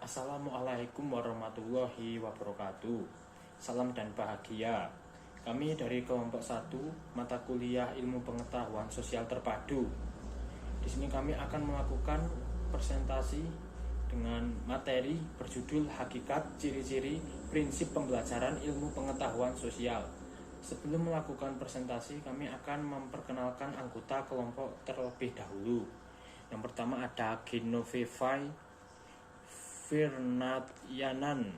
Assalamualaikum warahmatullahi wabarakatuh. Salam dan bahagia. Kami dari kelompok 1 mata kuliah Ilmu Pengetahuan Sosial Terpadu. Di sini kami akan melakukan presentasi dengan materi berjudul Hakikat, Ciri-ciri, Prinsip Pembelajaran Ilmu Pengetahuan Sosial. Sebelum melakukan presentasi, kami akan memperkenalkan anggota kelompok terlebih dahulu. Yang pertama ada Genoveva Firnatyanan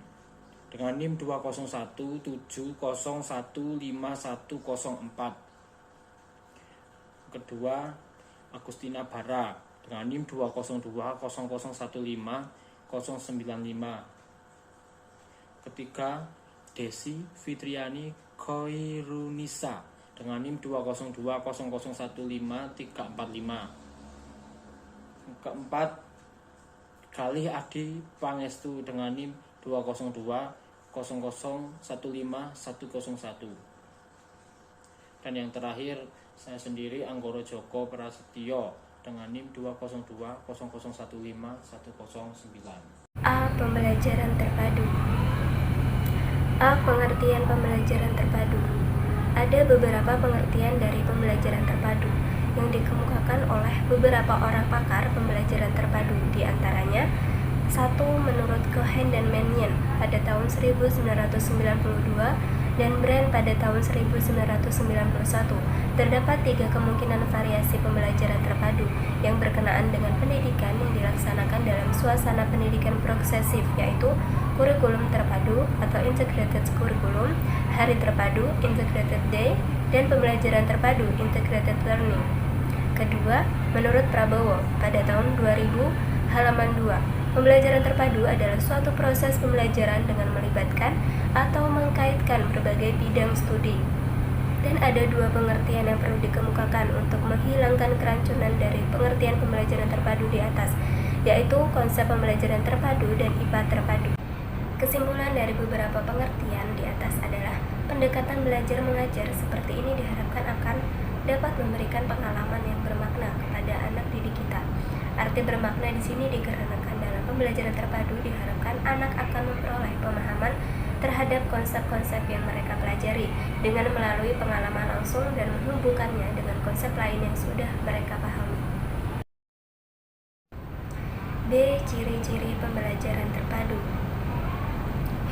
dengan NIM 201701514. Kedua, Agustina Bara dengan NIM 20200150095. Ketiga, Desi Fitriani Koirunisa dengan NIM 20200150345. Keempat, Galih Adi Pangestu dengan NIM 20200150101. Dan yang terakhir, saya sendiri Anggoro Joko Prasetyo dengan NIM 20200151009. A. Pembelajaran terpadu. A. Pengertian pembelajaran terpadu. Ada beberapa pengertian dari pembelajaran terpadu yang dikemukakan oleh beberapa orang pakar pembelajaran terpadu, di antaranya 1. Menurut Cohen dan Mannion pada tahun 1992 dan Brand pada tahun 1991, terdapat 3 kemungkinan variasi pembelajaran terpadu yang berkenaan dengan pendidikan yang dilaksanakan dalam suasana pendidikan progresif, yaitu kurikulum terpadu atau integrated curriculum, hari terpadu integrated day, dan pembelajaran terpadu integrated learning. Kedua, menurut Prabowo pada tahun 2000 halaman 2, pembelajaran terpadu adalah suatu proses pembelajaran dengan melibatkan atau mengkaitkan berbagai bidang studi. Dan ada 2 pengertian yang perlu dikemukakan untuk menghilangkan kerancunan dari pengertian pembelajaran terpadu di atas, yaitu konsep pembelajaran terpadu dan IPA terpadu. Kesimpulan dari beberapa pengertian di atas adalah pendekatan belajar mengajar seperti ini diharapkan akan dapat memberikan pengalaman yang bermakna kepada anak didik kita. Arti bermakna di sini dikarenakan dalam pembelajaran terpadu diharapkan anak akan memperoleh pemahaman terhadap konsep-konsep yang mereka pelajari dengan melalui pengalaman langsung dan menghubungkannya dengan konsep lain yang sudah mereka pahami. B. Ciri-ciri pembelajaran terpadu.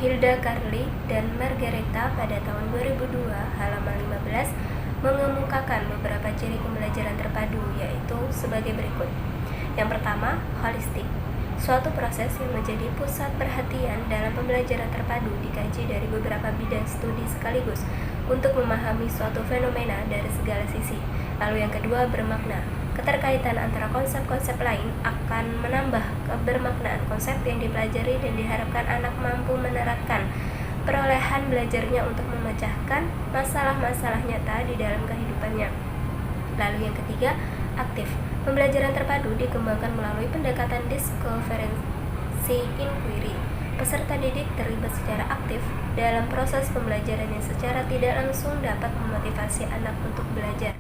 Hilda Carli dan Margareta pada tahun 2002 halaman 15 mengemukakan beberapa ciri pembelajaran terpadu, yaitu sebagai berikut. Yang pertama, holistik. Suatu proses yang menjadi pusat perhatian dalam pembelajaran terpadu dikaji dari beberapa bidang studi sekaligus untuk memahami suatu fenomena dari segala sisi. Lalu yang kedua, bermakna. Keterkaitan antara konsep-konsep lain akan menambah kebermaknaan konsep yang dipelajari dan diharapkan anak mampu menerapkan perolehan belajarnya untuk memecahkan masalah-masalah nyata di dalam kehidupannya. Lalu yang ketiga, aktif. Pembelajaran terpadu dikembangkan melalui pendekatan discovery inquiry. Peserta didik terlibat secara aktif dalam proses pembelajaran yang secara tidak langsung dapat memotivasi anak untuk belajar.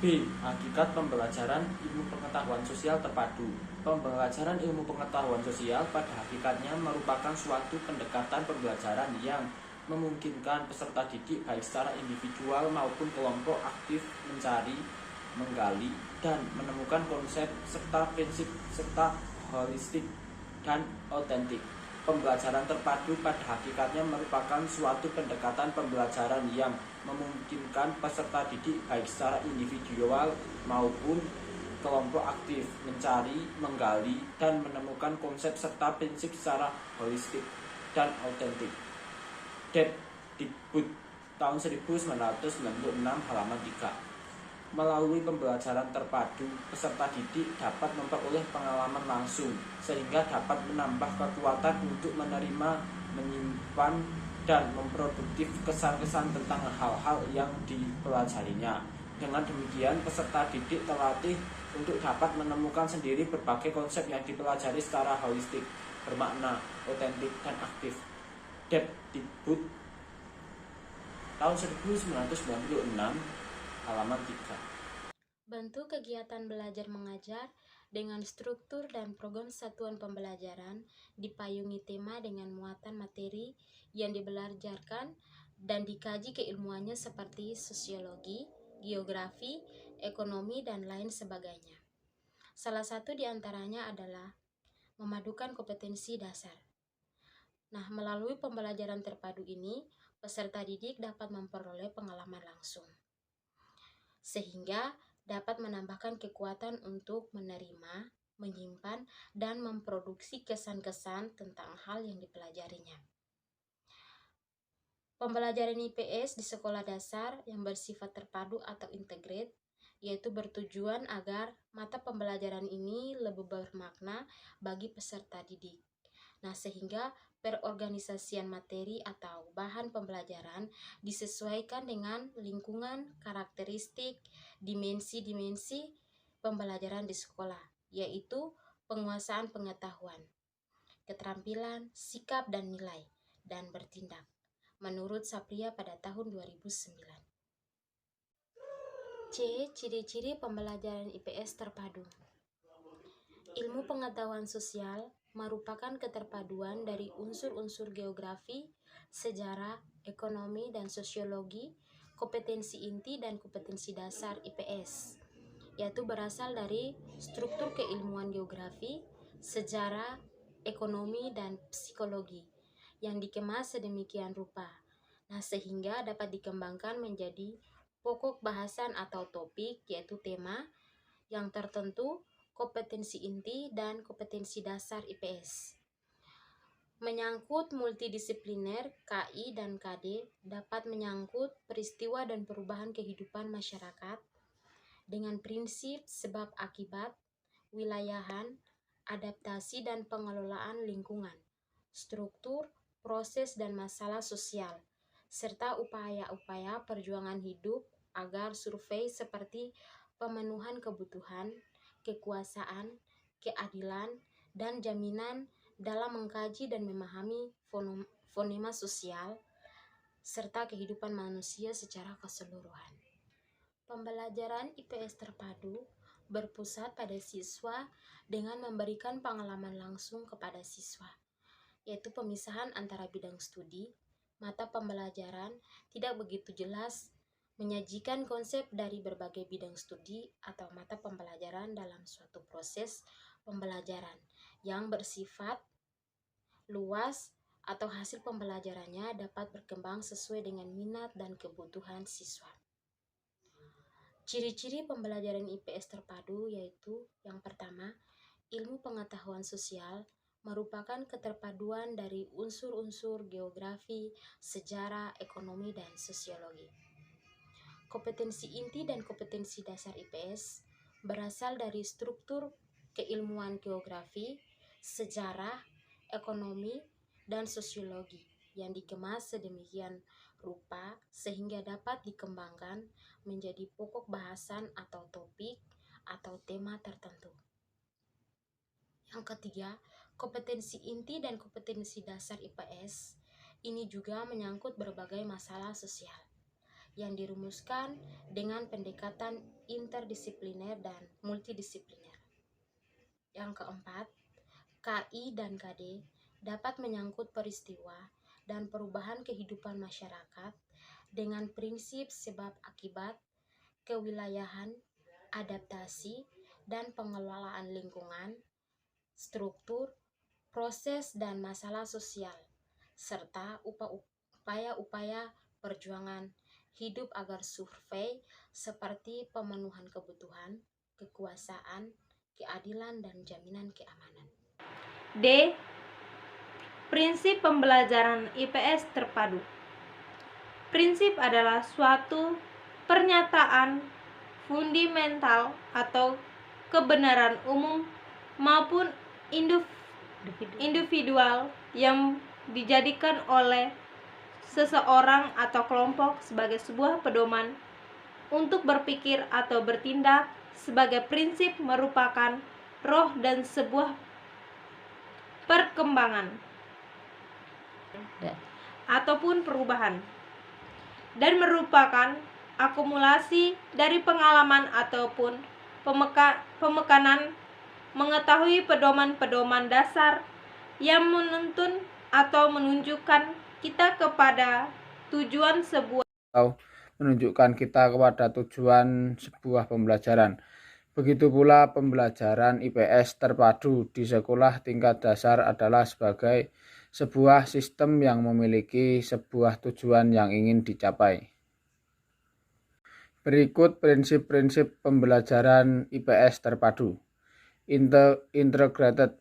B. Hakikat pembelajaran ilmu pengetahuan sosial terpadu. Pembelajaran ilmu pengetahuan sosial pada hakikatnya merupakan suatu pendekatan pembelajaran yang memungkinkan peserta didik baik secara individual maupun kelompok aktif mencari, menggali, dan menemukan konsep serta prinsip serta holistik dan autentik. Pembelajaran terpadu pada hakikatnya merupakan suatu pendekatan pembelajaran yang memungkinkan peserta didik baik secara individual maupun kelompok aktif mencari, menggali, dan menemukan konsep serta prinsip secara holistik dan autentik. Dikbud tahun 1996 halaman 3. Melalui pembelajaran terpadu, peserta didik dapat memperoleh pengalaman langsung sehingga dapat menambah kekuatan untuk menerima, menyimpan, dan memproduktif kesan-kesan tentang hal-hal yang dipelajarinya. Dengan demikian, peserta didik terlatih untuk dapat menemukan sendiri berbagai konsep yang dipelajari secara holistik, bermakna, otentik, dan aktif. Dikbud tahun 1996 halaman 3. Bentuk kegiatan belajar mengajar dengan struktur dan program satuan pembelajaran dipayungi tema dengan muatan materi yang dibelajarkan dan dikaji keilmuannya seperti sosiologi, geografi, ekonomi, dan lain sebagainya. Salah satu di antaranya adalah memadukan kompetensi dasar. Nah, melalui pembelajaran terpadu ini, peserta didik dapat memperoleh pengalaman langsung, sehingga dapat menambahkan kekuatan untuk menerima, menyimpan, dan memproduksi kesan-kesan tentang hal yang dipelajarinya. Pembelajaran IPS di sekolah dasar yang bersifat terpadu atau integrate, yaitu bertujuan agar mata pembelajaran ini lebih bermakna bagi peserta didik. Nah, sehingga perorganisasian materi atau bahan pembelajaran disesuaikan dengan lingkungan, karakteristik, dimensi-dimensi pembelajaran di sekolah, yaitu penguasaan pengetahuan, keterampilan, sikap dan nilai, dan bertindak, menurut Sapria pada tahun 2009. C. Ciri-ciri pembelajaran IPS terpadu. Ilmu pengetahuan sosial merupakan keterpaduan dari unsur-unsur geografi, sejarah, ekonomi, dan sosiologi, kompetensi inti dan kompetensi dasar IPS, yaitu berasal dari struktur keilmuan geografi, sejarah, ekonomi, dan psikologi yang dikemas sedemikian rupa. Nah, sehingga dapat dikembangkan menjadi pokok bahasan atau topik, yaitu tema yang tertentu, kompetensi inti, dan kompetensi dasar IPS. Menyangkut multidisipliner, KI dan KD dapat menyangkut peristiwa dan perubahan kehidupan masyarakat dengan prinsip sebab akibat, wilayahan, adaptasi dan pengelolaan lingkungan, struktur, proses dan masalah sosial, serta upaya-upaya perjuangan hidup agar survei seperti pemenuhan kebutuhan, kekuasaan, keadilan, dan jaminan dalam mengkaji dan memahami fonema sosial serta kehidupan manusia secara keseluruhan. Pembelajaran IPS terpadu berpusat pada siswa dengan memberikan pengalaman langsung kepada siswa, yaitu pemisahan antara bidang studi, mata pembelajaran tidak begitu jelas, menyajikan konsep dari berbagai bidang studi atau mata pembelajaran dalam suatu proses pembelajaran yang bersifat luas atau hasil pembelajarannya dapat berkembang sesuai dengan minat dan kebutuhan siswa. Ciri-ciri pembelajaran IPS terpadu yaitu yang pertama, ilmu pengetahuan sosial merupakan keterpaduan dari unsur-unsur geografi, sejarah, ekonomi, dan sosiologi. Kompetensi inti dan kompetensi dasar IPS berasal dari struktur keilmuan geografi, sejarah, ekonomi, dan sosiologi yang dikemas sedemikian rupa sehingga dapat dikembangkan menjadi pokok bahasan atau topik atau tema tertentu. Yang ketiga, kompetensi inti dan kompetensi dasar IPS ini juga menyangkut berbagai masalah sosial yang dirumuskan dengan pendekatan interdisipliner dan multidisipliner. Yang keempat, KI dan KD dapat menyangkut peristiwa dan perubahan kehidupan masyarakat dengan prinsip sebab akibat, kewilayahan, adaptasi, dan pengelolaan lingkungan, struktur, proses dan masalah sosial, serta upaya-upaya perjuangan hidup agar survei seperti pemenuhan kebutuhan, kekuasaan, keadilan, dan jaminan keamanan. D. Prinsip pembelajaran IPS terpadu. Prinsip adalah suatu pernyataan fundamental atau kebenaran umum maupun individual yang dijadikan oleh seseorang atau kelompok sebagai sebuah pedoman untuk berpikir atau bertindak sebagai prinsip merupakan roh dan sebuah perkembangan ataupun perubahan dan merupakan akumulasi dari pengalaman ataupun pemekanan mengetahui pedoman-pedoman dasar yang menuntun atau menunjukkan kita kepada tujuan sebuah pembelajaran. Begitu pula pembelajaran IPS terpadu di sekolah tingkat dasar adalah sebagai sebuah sistem yang memiliki sebuah tujuan yang ingin dicapai. Berikut prinsip-prinsip pembelajaran IPS terpadu. Integrated.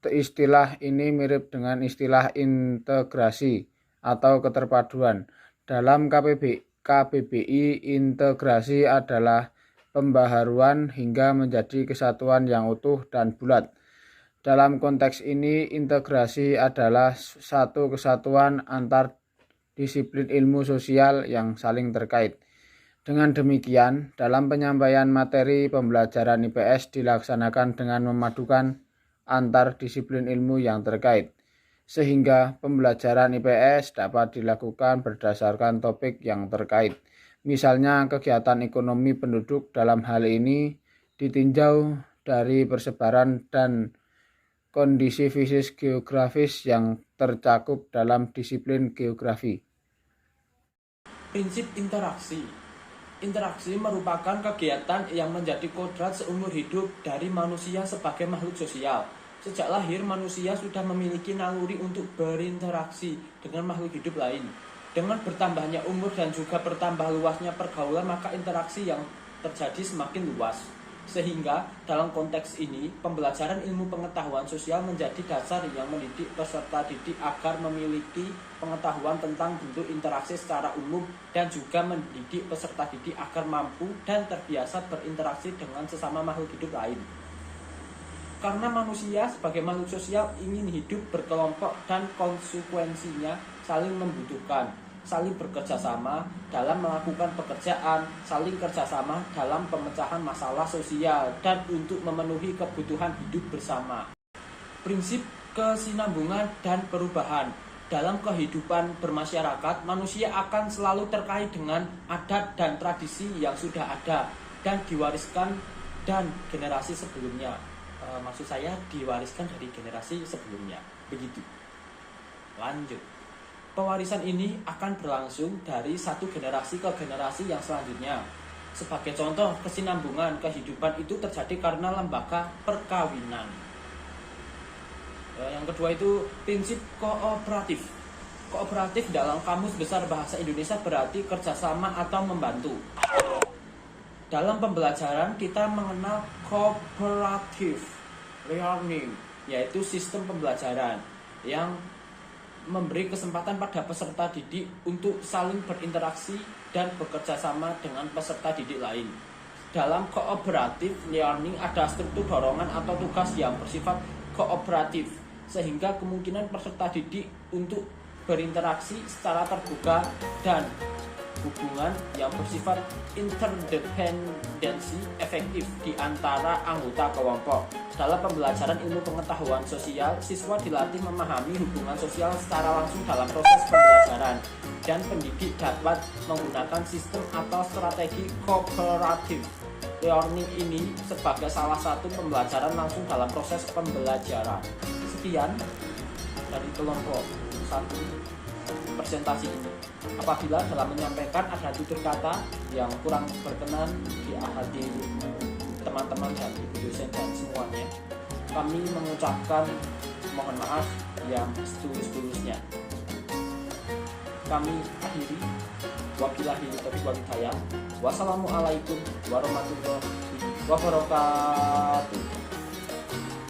Istilah ini mirip dengan istilah integrasi atau keterpaduan. Dalam KBBI, integrasi adalah pembaharuan hingga menjadi kesatuan yang utuh dan bulat. Dalam konteks ini, integrasi adalah satu kesatuan antar disiplin ilmu sosial yang saling terkait. Dengan demikian, dalam penyampaian materi pembelajaran IPS dilaksanakan dengan memadukan antar disiplin ilmu yang terkait, sehingga pembelajaran IPS dapat dilakukan berdasarkan topik yang terkait. Misalnya, kegiatan ekonomi penduduk dalam hal ini ditinjau dari persebaran dan kondisi fisik geografis yang tercakup dalam disiplin geografi. Prinsip interaksi. Interaksi merupakan kegiatan yang menjadi kodrat seumur hidup dari manusia sebagai makhluk sosial. Sejak lahir, manusia sudah memiliki naluri untuk berinteraksi dengan makhluk hidup lain. Dengan bertambahnya umur dan juga bertambah luasnya pergaulan, maka interaksi yang terjadi semakin luas. Sehingga dalam konteks ini, pembelajaran ilmu pengetahuan sosial menjadi dasar yang mendidik peserta didik agar memiliki pengetahuan tentang bentuk interaksi secara umum dan juga mendidik peserta didik agar mampu dan terbiasa berinteraksi dengan sesama makhluk hidup lain. Karena manusia sebagai makhluk sosial ingin hidup berkelompok dan konsekuensinya saling membutuhkan, saling bekerja sama dalam melakukan pekerjaan, saling kerjasama dalam pemecahan masalah sosial, dan untuk memenuhi kebutuhan hidup bersama. Prinsip kesinambungan dan perubahan. Dalam kehidupan bermasyarakat, manusia akan selalu terkait dengan adat dan tradisi yang sudah ada dan diwariskan dan generasi sebelumnya. Maksud saya diwariskan dari generasi sebelumnya. Begitu. Lanjut. Pewarisan ini akan berlangsung dari satu generasi ke generasi yang selanjutnya. Sebagai contoh, kesinambungan kehidupan itu terjadi karena lembaga perkawinan. Yang kedua itu prinsip kooperatif. Kooperatif dalam Kamus Besar Bahasa Indonesia berarti kerjasama atau membantu. Dalam pembelajaran kita mengenal cooperative learning, yaitu sistem pembelajaran yang memberi kesempatan pada peserta didik untuk saling berinteraksi dan bekerja sama dengan peserta didik lain. Dalam cooperative learning ada struktur dorongan atau tugas yang bersifat kooperatif, sehingga kemungkinan peserta didik untuk berinteraksi secara terbuka dan hubungan yang bersifat interdependensi efektif di antara anggota kelompok. Dalam pembelajaran ilmu pengetahuan sosial, siswa dilatih memahami hubungan sosial secara langsung dalam proses pembelajaran, dan pendidik dapat menggunakan sistem atau strategi cooperative learning ini sebagai salah satu pembelajaran langsung dalam proses pembelajaran. Sekian dari kelompok 1 presentasi ini. Apabila dalam menyampaikan ada tutur kata yang kurang berkenan di hati teman-teman dan ibu dosen dan semuanya, kami mengucapkan mohon maaf yang setulus-tulusnya. Kami akhiri. Wabillahi taufiq wal hidayah. Wassalamualaikum warahmatullahi wabarakatuh.